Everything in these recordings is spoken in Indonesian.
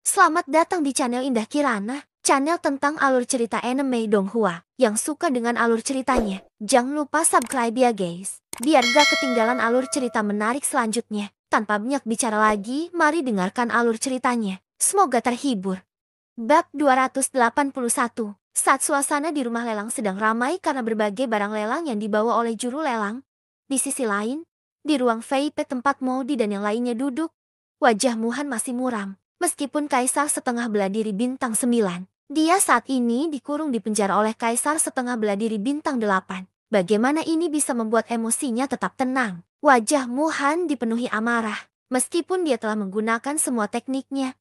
Selamat datang di channel Indah Kirana, channel tentang alur cerita anime Donghua. Yang suka dengan alur ceritanya, jangan lupa subscribe ya guys, biar gak ketinggalan alur cerita menarik selanjutnya. Tanpa banyak bicara lagi, mari dengarkan alur ceritanya. Semoga terhibur. Bab 281. Saat suasana di rumah lelang sedang ramai karena berbagai barang lelang yang dibawa oleh juru lelang. Di sisi lain, di ruang VIP tempat Modi dan yang lainnya duduk, wajah Muhan masih muram. Meskipun Kaisar setengah bela diri bintang 9, dia saat ini dikurung di penjara oleh Kaisar setengah bela diri bintang 8. Bagaimana ini bisa membuat emosinya tetap tenang? Wajah Muhan dipenuhi amarah. Meskipun dia telah menggunakan semua tekniknya,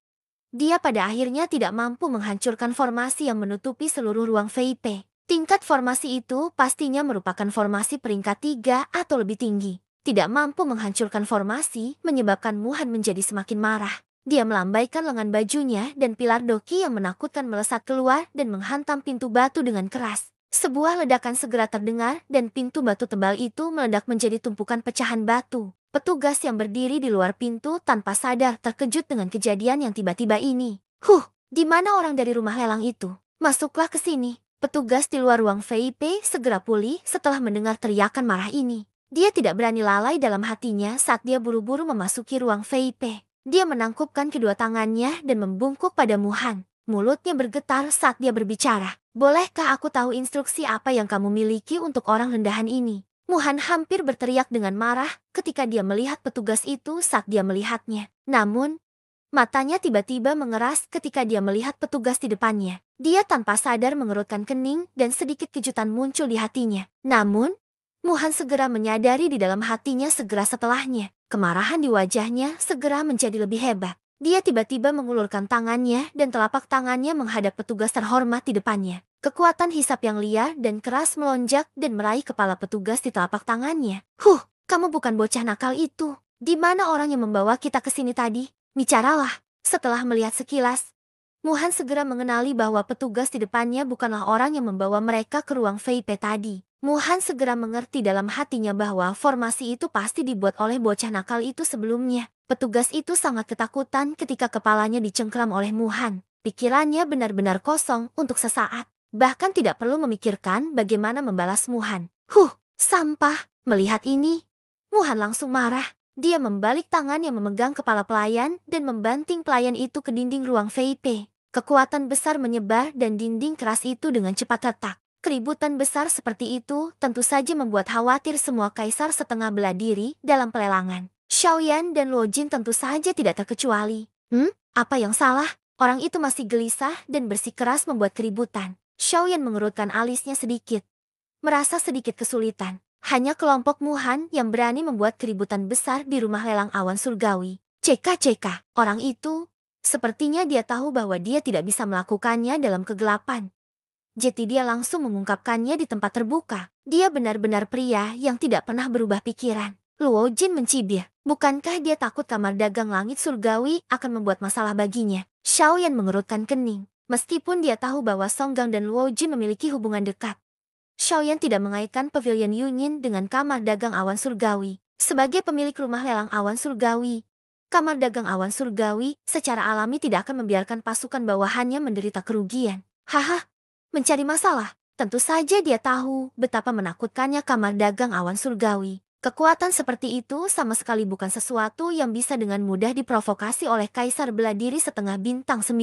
dia pada akhirnya tidak mampu menghancurkan formasi yang menutupi seluruh ruang VIP. Tingkat formasi itu pastinya merupakan formasi peringkat 3 atau lebih tinggi. Tidak mampu menghancurkan formasi menyebabkan Muhan menjadi semakin marah. Dia melambaikan lengan bajunya dan pilar doki yang menakutkan melesat keluar dan menghantam pintu batu dengan keras. Sebuah ledakan segera terdengar dan pintu batu tebal itu meledak menjadi tumpukan pecahan batu. Petugas yang berdiri di luar pintu tanpa sadar terkejut dengan kejadian yang tiba-tiba ini. Di mana orang dari rumah lelang itu? Masuklah ke sini. Petugas di luar ruang VIP segera pulih setelah mendengar teriakan marah ini. Dia tidak berani lalai dalam hatinya saat dia buru-buru memasuki ruang VIP. Dia menangkupkan kedua tangannya dan membungkuk pada Muhan. Mulutnya bergetar saat dia berbicara. Bolehkah aku tahu instruksi apa yang kamu miliki untuk orang rendahan ini? Muhan hampir berteriak dengan marah ketika dia melihat petugas itu saat dia melihatnya. Namun, matanya tiba-tiba mengeras ketika dia melihat petugas di depannya. Dia tanpa sadar mengerutkan kening dan sedikit kejutan muncul di hatinya. Namun, Muhan segera menyadari di dalam hatinya segera setelahnya. Kemarahan di wajahnya segera menjadi lebih hebat. Dia tiba-tiba mengulurkan tangannya dan telapak tangannya menghadap petugas terhormat di depannya. Kekuatan hisap yang liar dan keras melonjak dan meraih kepala petugas di telapak tangannya. Kamu bukan bocah nakal itu. Di mana orang yang membawa kita ke sini tadi? Bicaralah. Setelah melihat sekilas, Muhan segera mengenali bahwa petugas di depannya bukanlah orang yang membawa mereka ke ruang VIP tadi. Muhan segera mengerti dalam hatinya bahwa formasi itu pasti dibuat oleh bocah nakal itu sebelumnya. Petugas itu sangat ketakutan ketika kepalanya dicengkram oleh Muhan. Pikirannya benar-benar kosong untuk sesaat. Bahkan tidak perlu memikirkan bagaimana membalas Muhan. Sampah. Melihat ini, Muhan langsung marah. Dia membalik tangan yang memegang kepala pelayan dan membanting pelayan itu ke dinding ruang VIP. Kekuatan besar menyebar dan dinding keras itu dengan cepat retak. Keributan besar seperti itu tentu saja membuat khawatir semua kaisar setengah bela diri dalam pelelangan. Xiaoyan dan Luo Jin tentu saja tidak terkecuali. Apa yang salah? Orang itu masih gelisah dan bersikeras membuat keributan. Xiaoyan mengerutkan alisnya sedikit. Merasa sedikit kesulitan. Hanya kelompok Muhan yang berani membuat keributan besar di rumah lelang awan surgawi. CK, orang itu, sepertinya dia tahu bahwa dia tidak bisa melakukannya dalam kegelapan. Jadi dia langsung mengungkapkannya di tempat terbuka. Dia benar-benar pria yang tidak pernah berubah pikiran. Luo Jin mencibir. Bukankah dia takut kamar dagang langit surgawi akan membuat masalah baginya? Xiaoyan mengerutkan kening. Meskipun dia tahu bahwa Songgang dan Luo Jin memiliki hubungan dekat, Xiaoyan tidak mengaitkan pavilion Yunyin dengan kamar dagang awan surgawi. Sebagai pemilik rumah lelang awan surgawi, kamar dagang awan surgawi secara alami tidak akan membiarkan pasukan bawahannya menderita kerugian. Mencari masalah. Tentu saja dia tahu betapa menakutkannya kamar dagang awan surgawi. Kekuatan seperti itu sama sekali bukan sesuatu yang bisa dengan mudah diprovokasi oleh Kaisar bela diri setengah bintang 9.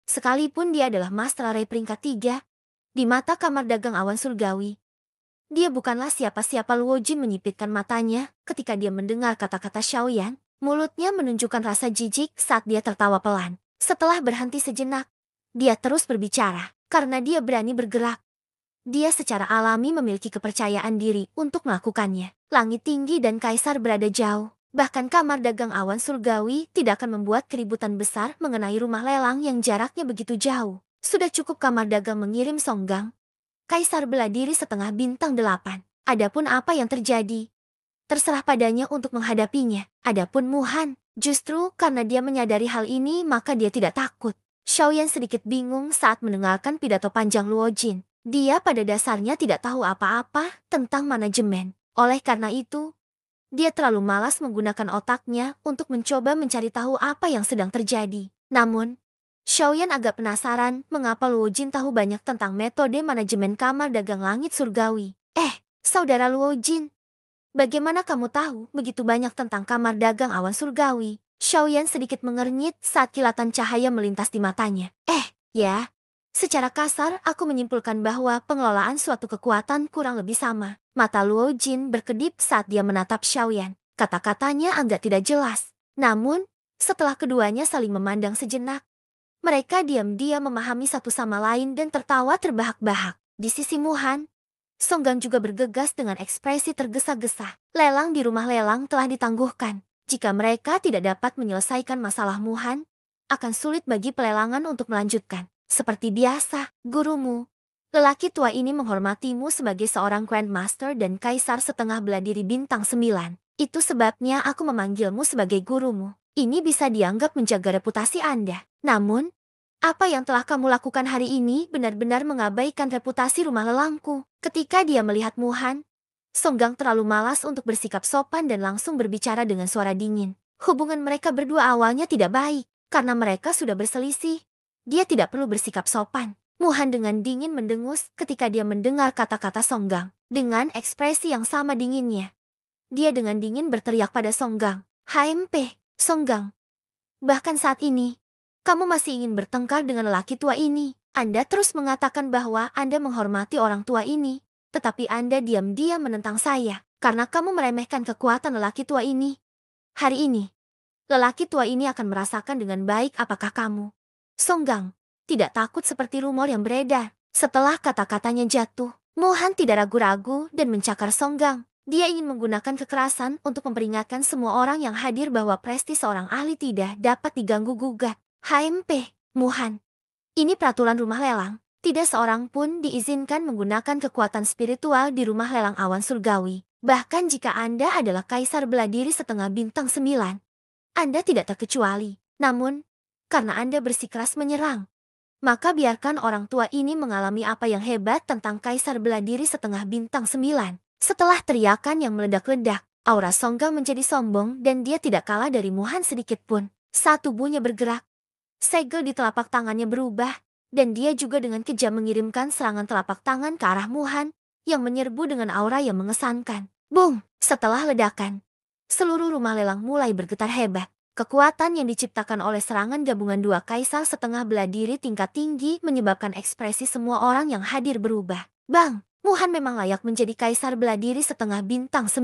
Sekalipun dia adalah Master Ray peringkat 3, di mata kamar dagang awan surgawi, dia bukanlah siapa-siapa. Luo Jin menyipitkan matanya ketika dia mendengar kata-kata Xiaoyan. Mulutnya menunjukkan rasa jijik saat dia tertawa pelan. Setelah berhenti sejenak, dia terus berbicara. Karena dia berani bergerak, dia secara alami memiliki kepercayaan diri untuk melakukannya. Langit tinggi dan kaisar berada jauh. Bahkan kamar dagang awan surgawi tidak akan membuat keributan besar mengenai rumah lelang yang jaraknya begitu jauh. Sudah cukup kamar dagang mengirim Songgang, kaisar bela diri setengah bintang 8. Adapun apa yang terjadi, terserah padanya untuk menghadapinya. Adapun Muhan, justru karena dia menyadari hal ini maka dia tidak takut. Xiaoyan sedikit bingung saat mendengarkan pidato panjang Luo Jin. Dia pada dasarnya tidak tahu apa-apa tentang manajemen. Oleh karena itu, dia terlalu malas menggunakan otaknya untuk mencoba mencari tahu apa yang sedang terjadi. Namun, Xiaoyan agak penasaran mengapa Luo Jin tahu banyak tentang metode manajemen kamar dagang langit surgawi. Saudara Luo Jin, bagaimana kamu tahu begitu banyak tentang kamar dagang awan surgawi? Xiaoyan sedikit mengernyit saat kilatan cahaya melintas di matanya. Ya. Secara kasar, aku menyimpulkan bahwa pengelolaan suatu kekuatan kurang lebih sama. Mata Luo Jin berkedip saat dia menatap Xiaoyan. Kata-katanya agak tidak jelas. Namun, setelah keduanya saling memandang sejenak, mereka diam-diam memahami satu sama lain dan tertawa terbahak-bahak. Di sisi Muhan, Songgang juga bergegas dengan ekspresi tergesa-gesa. Lelang di rumah lelang telah ditangguhkan. Jika mereka tidak dapat menyelesaikan masalah Muhan, akan sulit bagi pelelangan untuk melanjutkan. Seperti biasa, gurumu. Lelaki tua ini menghormatimu sebagai seorang Grandmaster dan Kaisar setengah bela diri bintang 9. Itu sebabnya aku memanggilmu sebagai gurumu. Ini bisa dianggap menjaga reputasi Anda. Namun, apa yang telah kamu lakukan hari ini benar-benar mengabaikan reputasi rumah lelangku. Ketika dia melihat Muhan, Songgang terlalu malas untuk bersikap sopan dan langsung berbicara dengan suara dingin. Hubungan mereka berdua awalnya tidak baik, karena mereka sudah berselisih. Dia tidak perlu bersikap sopan. Muhan dengan dingin mendengus ketika dia mendengar kata-kata Songgang. Dengan ekspresi yang sama dinginnya, dia dengan dingin berteriak pada Songgang. HMP, Songgang. Bahkan saat ini, kamu masih ingin bertengkar dengan lelaki tua ini. Anda terus mengatakan bahwa Anda menghormati orang tua ini, tetapi Anda diam-diam menentang saya, karena kamu meremehkan kekuatan lelaki tua ini. Hari ini, lelaki tua ini akan merasakan dengan baik apakah kamu, Songgang, tidak takut seperti rumor yang beredar. Setelah kata-katanya jatuh, Mohan tidak ragu-ragu dan mencakar Songgang. Dia ingin menggunakan kekerasan untuk memperingatkan semua orang yang hadir bahwa prestis seorang ahli tidak dapat diganggu-gugat. HMP, Muhan. Ini peraturan rumah lelang. Tidak seorang pun diizinkan menggunakan kekuatan spiritual di rumah lelang awan surgawi. Bahkan jika Anda adalah kaisar bela diri setengah bintang 9, Anda tidak terkecuali. Namun, karena Anda bersikeras menyerang, maka biarkan orang tua ini mengalami apa yang hebat tentang kaisar bela diri setengah bintang 9. Setelah teriakan yang meledak-ledak, aura Songgang menjadi sombong dan dia tidak kalah dari Muhan sedikit pun. Saat tubuhnya bergerak, segel di telapak tangannya berubah, dan dia juga dengan kejam mengirimkan serangan telapak tangan ke arah Muhan, yang menyerbu dengan aura yang mengesankan. Boom! Setelah ledakan, seluruh rumah lelang mulai bergetar hebat. Kekuatan yang diciptakan oleh serangan gabungan dua kaisar setengah bela diri tingkat tinggi menyebabkan ekspresi semua orang yang hadir berubah. Bang! Muhan memang layak menjadi kaisar bela diri setengah bintang 9.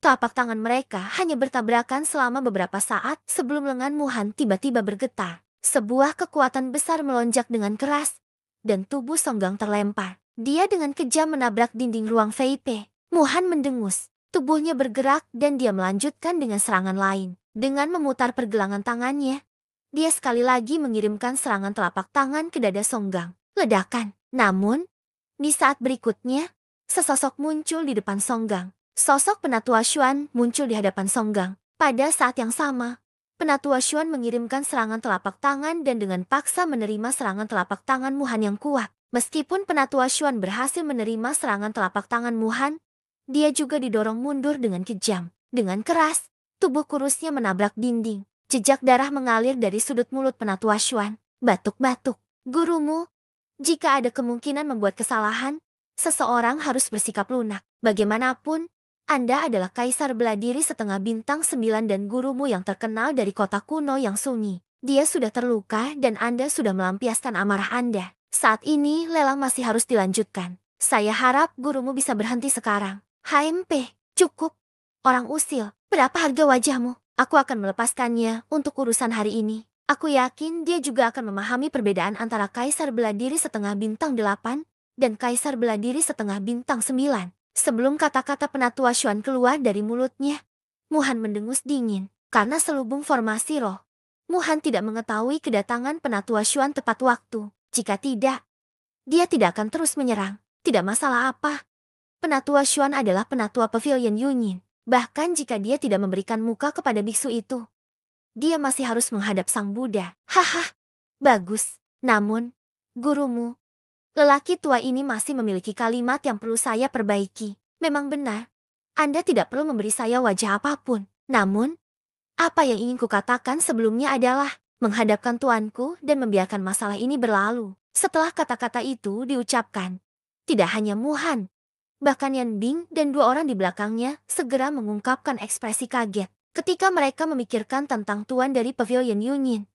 Telapak tangan mereka hanya bertabrakan selama beberapa saat sebelum lengan Muhan tiba-tiba bergetar. Sebuah kekuatan besar melonjak dengan keras, dan tubuh Songgang terlempar. Dia dengan kejam menabrak dinding ruang VIP. Muhan mendengus, tubuhnya bergerak dan dia melanjutkan dengan serangan lain. Dengan memutar pergelangan tangannya, dia sekali lagi mengirimkan serangan telapak tangan ke dada Songgang. Ledakan. Namun, di saat berikutnya, sesosok muncul di depan Songgang. Sosok Penatua Xuan muncul di hadapan Songgang. Pada saat yang sama, Penatua Xuan mengirimkan serangan telapak tangan dan dengan paksa menerima serangan telapak tangan Muhan yang kuat. Meskipun Penatua Xuan berhasil menerima serangan telapak tangan Muhan, dia juga didorong mundur dengan kejam. Dengan keras, tubuh kurusnya menabrak dinding. Jejak darah mengalir dari sudut mulut Penatua Xuan. Batuk-batuk. Gurumu, jika ada kemungkinan membuat kesalahan, seseorang harus bersikap lunak. Bagaimanapun, Anda adalah kaisar bela diri setengah bintang 9 dan gurumu yang terkenal dari kota kuno yang sunyi. Dia sudah terluka dan Anda sudah melampiaskan amarah Anda. Saat ini lelang masih harus dilanjutkan. Saya harap gurumu bisa berhenti sekarang. HMP, cukup. Orang usil, berapa harga wajahmu? Aku akan melepaskannya untuk urusan hari ini. Aku yakin dia juga akan memahami perbedaan antara kaisar bela diri setengah bintang 8 dan kaisar bela diri setengah bintang 9. Sebelum kata-kata Penatua Xuan keluar dari mulutnya, Muhan mendengus dingin. Karena selubung formasi roh, Muhan tidak mengetahui kedatangan Penatua Xuan tepat waktu. Jika tidak, dia tidak akan terus menyerang. Tidak masalah apa. Penatua Xuan adalah penatua Pavilion Yunyin. Bahkan jika dia tidak memberikan muka kepada biksu itu, dia masih harus menghadap Sang Buddha. Haha, bagus. Namun, gurumu, lelaki tua ini masih memiliki kalimat yang perlu saya perbaiki. Memang benar, Anda tidak perlu memberi saya wajah apapun. Namun, apa yang ingin kukatakan sebelumnya adalah, menghadapkan tuanku dan membiarkan masalah ini berlalu. Setelah kata-kata itu diucapkan, tidak hanya Muhan, bahkan Yan Bing dan dua orang di belakangnya segera mengungkapkan ekspresi kaget. Ketika mereka memikirkan tentang tuan dari Pavilion Yunyin,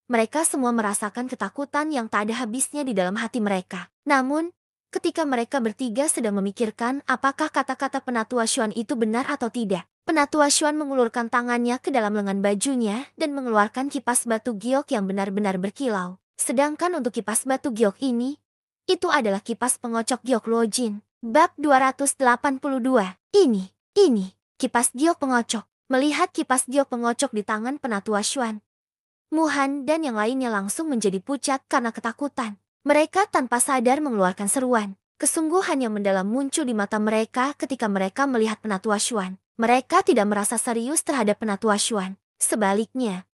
mereka semua merasakan ketakutan yang tak ada habisnya di dalam hati mereka. Namun, ketika mereka bertiga sedang memikirkan apakah kata-kata Penatua Xuan itu benar atau tidak, Penatua Xuan mengulurkan tangannya ke dalam lengan bajunya dan mengeluarkan kipas batu giok yang benar-benar berkilau. Sedangkan untuk kipas batu giok ini, itu adalah kipas pengocok giok Luojin. Bab 282. Ini, kipas giok pengocok. Melihat kipas giok pengocok di tangan Penatua Xuan, Muhan dan yang lainnya langsung menjadi pucat karena ketakutan. Mereka tanpa sadar mengeluarkan seruan. Kesungguhan yang mendalam muncul di mata mereka ketika mereka melihat Penatua Xuan. Mereka tidak merasa serius terhadap Penatua Xuan. Sebaliknya,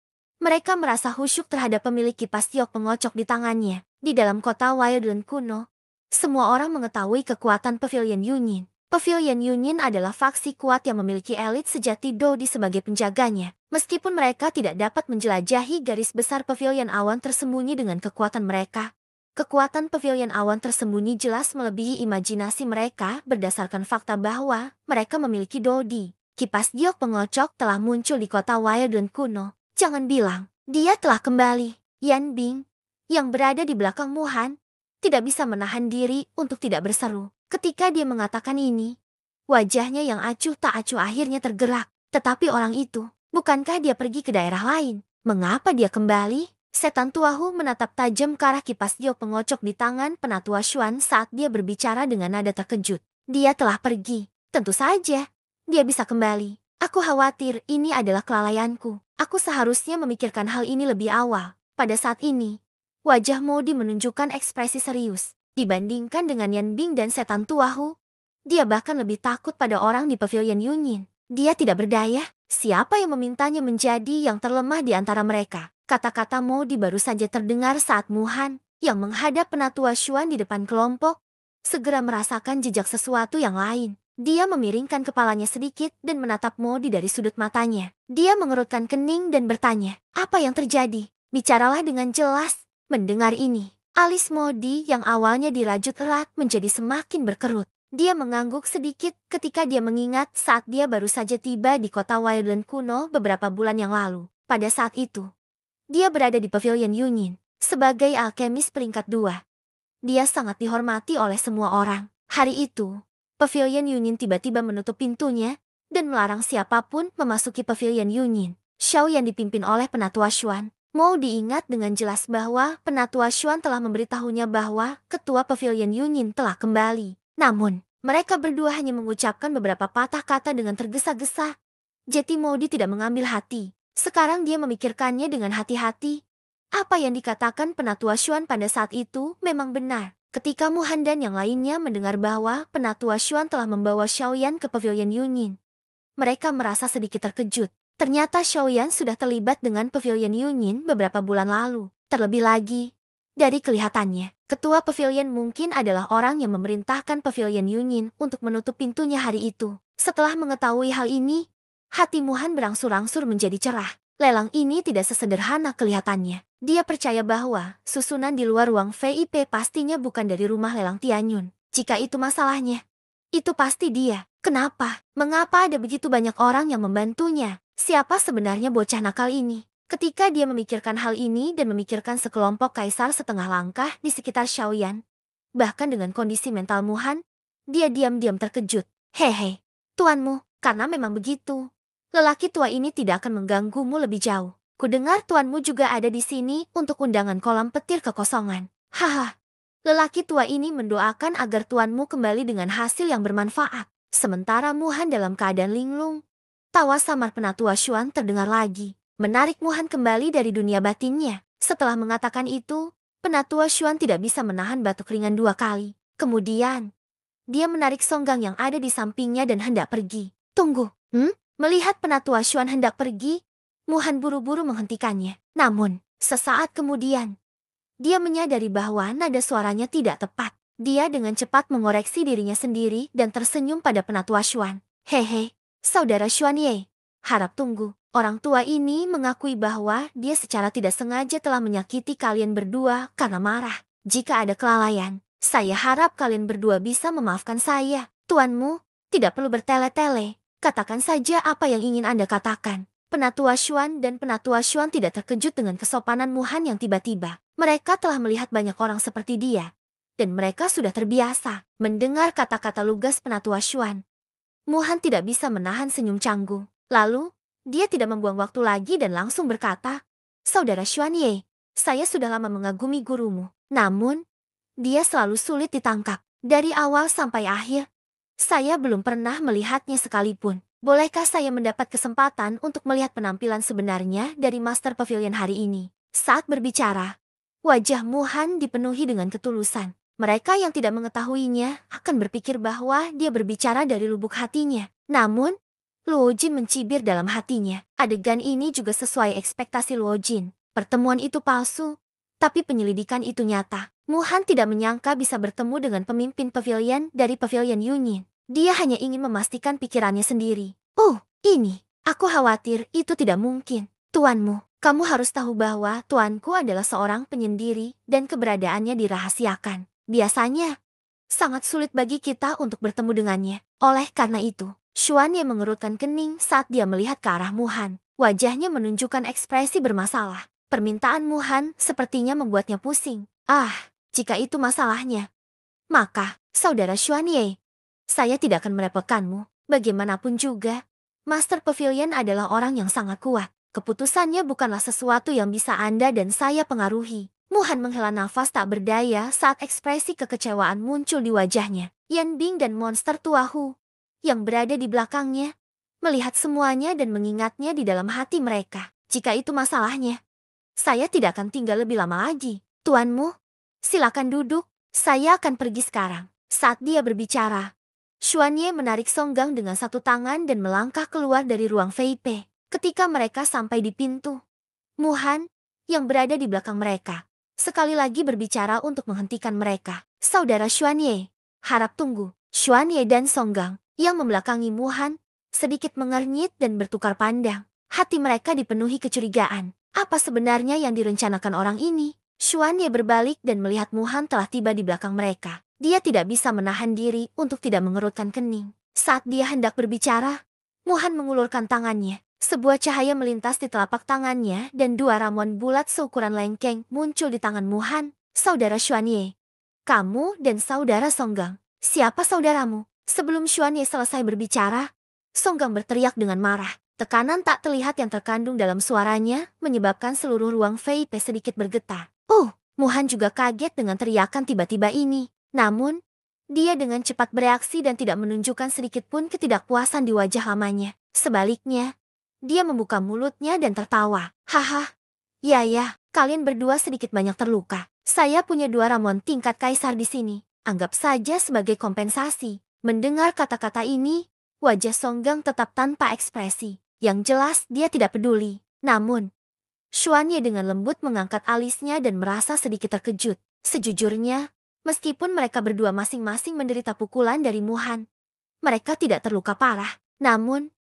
mereka merasa khusyuk terhadap pemilik kipas giok pengocok di tangannya. Di dalam kota Wildland kuno, semua orang mengetahui kekuatan Pavilion Yunyin. Pavilion Yunyin adalah faksi kuat yang memiliki elit sejati Dodi sebagai penjaganya. Meskipun mereka tidak dapat menjelajahi garis besar Pavilion Awan tersembunyi dengan kekuatan mereka, kekuatan Pavilion Awan tersembunyi jelas melebihi imajinasi mereka berdasarkan fakta bahwa mereka memiliki Dodi. Kipas giok pengocok telah muncul di kota Wildland kuno. Jangan bilang, dia telah kembali. Yan Bing, yang berada di belakang Muhan, tidak bisa menahan diri untuk tidak berseru. Ketika dia mengatakan ini, wajahnya yang acuh tak acuh akhirnya tergerak. Tetapi orang itu, bukankah dia pergi ke daerah lain? Mengapa dia kembali? Setan Tuahu menatap tajam ke arah kipas giok pengocok di tangan Penatua Xuan saat dia berbicara dengan nada terkejut. Dia telah pergi. Tentu saja, dia bisa kembali. Aku khawatir ini adalah kelalaianku. Aku seharusnya memikirkan hal ini lebih awal. Pada saat ini, wajah Modi menunjukkan ekspresi serius. Dibandingkan dengan Yan Bing dan Setan Tuahu, dia bahkan lebih takut pada orang di Pavilion Yunyin. Dia tidak berdaya. Siapa yang memintanya menjadi yang terlemah di antara mereka? Kata-kata Modi baru saja terdengar saat Muhan, yang menghadap Penatua Xuan di depan kelompok, segera merasakan jejak sesuatu yang lain. Dia memiringkan kepalanya sedikit dan menatap Modi dari sudut matanya. Dia mengerutkan kening dan bertanya, apa yang terjadi? Bicaralah dengan jelas. Mendengar ini, alis Modi yang awalnya dirajut erat menjadi semakin berkerut. Dia mengangguk sedikit ketika dia mengingat saat dia baru saja tiba di kota Wildland kuno beberapa bulan yang lalu. Pada saat itu, dia berada di Pavilion Yunyin sebagai alkemis peringkat 2. Dia sangat dihormati oleh semua orang. Hari itu, Pavilion Yunyin tiba-tiba menutup pintunya dan melarang siapapun memasuki Pavilion Yunyin. Show yang dipimpin oleh Penatua Xuan. Mau diingat dengan jelas bahwa Penatua Xuan telah memberitahunya bahwa ketua Pavilion Yunyin telah kembali. Namun, mereka berdua hanya mengucapkan beberapa patah kata dengan tergesa-gesa. Jadi Modi tidak mengambil hati. Sekarang dia memikirkannya dengan hati-hati. Apa yang dikatakan Penatua Xuan pada saat itu memang benar. Ketika Muhan dan yang lainnya mendengar bahwa Penatua Xuan telah membawa Xiaoyan ke Pavilion Yunyin, mereka merasa sedikit terkejut. Ternyata Xiaoyan sudah terlibat dengan Pavilion Yunyin beberapa bulan lalu. Terlebih lagi, dari kelihatannya, ketua Pavilion mungkin adalah orang yang memerintahkan Pavilion Yunyin untuk menutup pintunya hari itu. Setelah mengetahui hal ini, hati Muhan berangsur-angsur menjadi cerah. Lelang ini tidak sesederhana kelihatannya. Dia percaya bahwa susunan di luar ruang VIP pastinya bukan dari rumah lelang Tianyun. Jika itu masalahnya, itu pasti dia. Kenapa? Mengapa ada begitu banyak orang yang membantunya? Siapa sebenarnya bocah nakal ini? Ketika dia memikirkan hal ini dan memikirkan sekelompok kaisar setengah langkah di sekitar Xiaoyan, bahkan dengan kondisi mental Muhan, dia diam-diam terkejut. Hehe, tuanmu, karena memang begitu. Lelaki tua ini tidak akan mengganggumu lebih jauh. Kudengar tuanmu juga ada di sini untuk undangan kolam petir kekosongan. Haha, lelaki tua ini mendoakan agar tuanmu kembali dengan hasil yang bermanfaat. Sementara Muhan dalam keadaan linglung. Tawa samar Penatua Xuan terdengar lagi, menarik Muhan kembali dari dunia batinnya. Setelah mengatakan itu, Penatua Xuan tidak bisa menahan batuk ringan 2 kali. Kemudian, dia menarik songgang yang ada di sampingnya dan hendak pergi. Tunggu, Melihat Penatua Xuan hendak pergi, Muhan buru-buru menghentikannya. Namun, sesaat kemudian, dia menyadari bahwa nada suaranya tidak tepat. Dia dengan cepat mengoreksi dirinya sendiri dan tersenyum pada Penatua Xuan. Hehe. Saudara Xuan Ye, harap tunggu. Orang tua ini mengakui bahwa dia secara tidak sengaja telah menyakiti kalian berdua karena marah. Jika ada kelalaian, saya harap kalian berdua bisa memaafkan saya. Tuanmu, tidak perlu bertele-tele. Katakan saja apa yang ingin Anda katakan. Penatua Xuan dan Penatua Xuan tidak terkejut dengan kesopanan Muhan yang tiba-tiba. Mereka telah melihat banyak orang seperti dia. Dan mereka sudah terbiasa mendengar kata-kata lugas Penatua Xuan. Muhan tidak bisa menahan senyum canggung. Lalu, dia tidak membuang waktu lagi dan langsung berkata, "Saudara Xuanye, saya sudah lama mengagumi gurumu. Namun, dia selalu sulit ditangkap. Dari awal sampai akhir, saya belum pernah melihatnya sekalipun. Bolehkah saya mendapat kesempatan untuk melihat penampilan sebenarnya dari Master Pavilion hari ini?" Saat berbicara, wajah Muhan dipenuhi dengan ketulusan. Mereka yang tidak mengetahuinya akan berpikir bahwa dia berbicara dari lubuk hatinya. Namun, Luo Jin mencibir dalam hatinya. Adegan ini juga sesuai ekspektasi Luo Jin. Pertemuan itu palsu, tapi penyelidikan itu nyata. Muhan tidak menyangka bisa bertemu dengan pemimpin pavilion dari Pavilion Yunyin. Dia hanya ingin memastikan pikirannya sendiri. "Oh, ini. Aku khawatir itu tidak mungkin. Tuanmu, kamu harus tahu bahwa tuanku adalah seorang penyendiri dan keberadaannya dirahasiakan. Biasanya, sangat sulit bagi kita untuk bertemu dengannya. Oleh karena itu, Xuanye mengerutkan kening saat dia melihat ke arah Muhan. Wajahnya menunjukkan ekspresi bermasalah. Permintaan Muhan sepertinya membuatnya pusing. Jika itu masalahnya, maka, saudara Xuanye, saya tidak akan merepotkanmu. Bagaimanapun juga, Master Pavilion adalah orang yang sangat kuat. Keputusannya bukanlah sesuatu yang bisa Anda dan saya pengaruhi. Muhan menghela nafas tak berdaya saat ekspresi kekecewaan muncul di wajahnya. Yan Bing dan monster tua Hu yang berada di belakangnya melihat semuanya dan mengingatnya di dalam hati mereka. Jika itu masalahnya, saya tidak akan tinggal lebih lama lagi. Tuanmu, silakan duduk. Saya akan pergi sekarang. Saat dia berbicara, Xuanye menarik Songgang dengan satu tangan dan melangkah keluar dari ruang VIP. Ketika mereka sampai di pintu, Muhan, yang berada di belakang mereka, sekali lagi berbicara untuk menghentikan mereka. "Saudara Xuanye, harap tunggu." Xuanye dan Songgang, yang membelakangi Muhan, sedikit mengernyit dan bertukar pandang. Hati mereka dipenuhi kecurigaan. Apa sebenarnya yang direncanakan orang ini? Xuanye berbalik dan melihat Muhan telah tiba di belakang mereka. Dia tidak bisa menahan diri untuk tidak mengerutkan kening. Saat dia hendak berbicara, Muhan mengulurkan tangannya. Sebuah cahaya melintas di telapak tangannya dan dua ramuan bulat seukuran lengkeng muncul di tangan Muhan. "Saudara Xuanye, kamu dan saudara Songgang, siapa saudaramu?" Sebelum Xuanye selesai berbicara, Songgang berteriak dengan marah. Tekanan tak terlihat yang terkandung dalam suaranya menyebabkan seluruh ruang VIP sedikit bergetar. Muhan juga kaget dengan teriakan tiba-tiba ini. Namun, dia dengan cepat bereaksi dan tidak menunjukkan sedikit pun ketidakpuasan di wajah lamanya. Sebaliknya, dia membuka mulutnya dan tertawa. "Haha, ya, kalian berdua sedikit banyak terluka. Saya punya dua ramuan tingkat kaisar di sini. Anggap saja sebagai kompensasi." Mendengar kata-kata ini, wajah Songgang tetap tanpa ekspresi. Yang jelas dia tidak peduli. Namun, Xuanye dengan lembut mengangkat alisnya dan merasa sedikit terkejut. Sejujurnya, meskipun mereka berdua masing-masing menderita pukulan dari Muhan, mereka tidak terluka parah. Namun,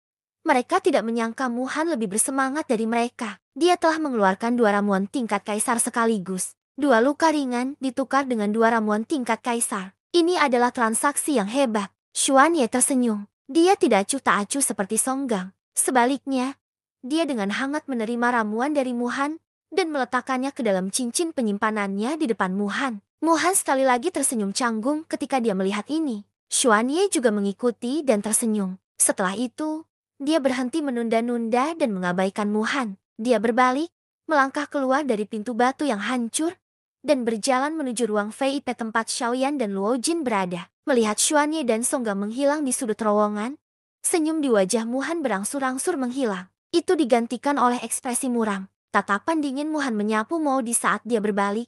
mereka tidak menyangka Muhan lebih bersemangat dari mereka. Dia telah mengeluarkan dua ramuan tingkat kaisar sekaligus. Dua luka ringan ditukar dengan dua ramuan tingkat kaisar. Ini adalah transaksi yang hebat. Xuanye tersenyum. Dia tidak acuh tak acuh seperti Songgang. Sebaliknya, dia dengan hangat menerima ramuan dari Muhan dan meletakkannya ke dalam cincin penyimpanannya di depan Muhan. Muhan sekali lagi tersenyum canggung ketika dia melihat ini. Xuanye juga mengikuti dan tersenyum. Setelah itu, dia berhenti menunda-nunda dan mengabaikan Muhan. Dia berbalik, melangkah keluar dari pintu batu yang hancur, dan berjalan menuju ruang VIP tempat Xiaoyan dan Luo Jin berada. Melihat Xuanye dan Songgang menghilang di sudut terowongan, senyum di wajah Muhan berangsur-angsur menghilang. Itu digantikan oleh ekspresi muram. Tatapan dingin Muhan menyapu Mo di saat dia berbalik,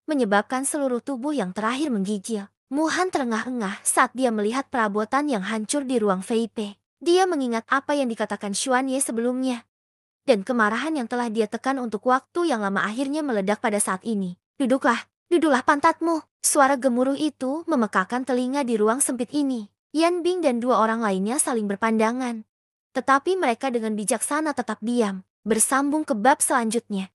menyebabkan seluruh tubuh yang terakhir menggigil. Muhan terengah-engah saat dia melihat perabotan yang hancur di ruang VIP. Dia mengingat apa yang dikatakan Xuanye sebelumnya, dan kemarahan yang telah dia tekan untuk waktu yang lama akhirnya meledak pada saat ini. Duduklah pantatmu." Suara gemuruh itu memekakkan telinga di ruang sempit ini. Yan Bing dan dua orang lainnya saling berpandangan. Tetapi mereka dengan bijaksana tetap diam, bersambung ke bab selanjutnya.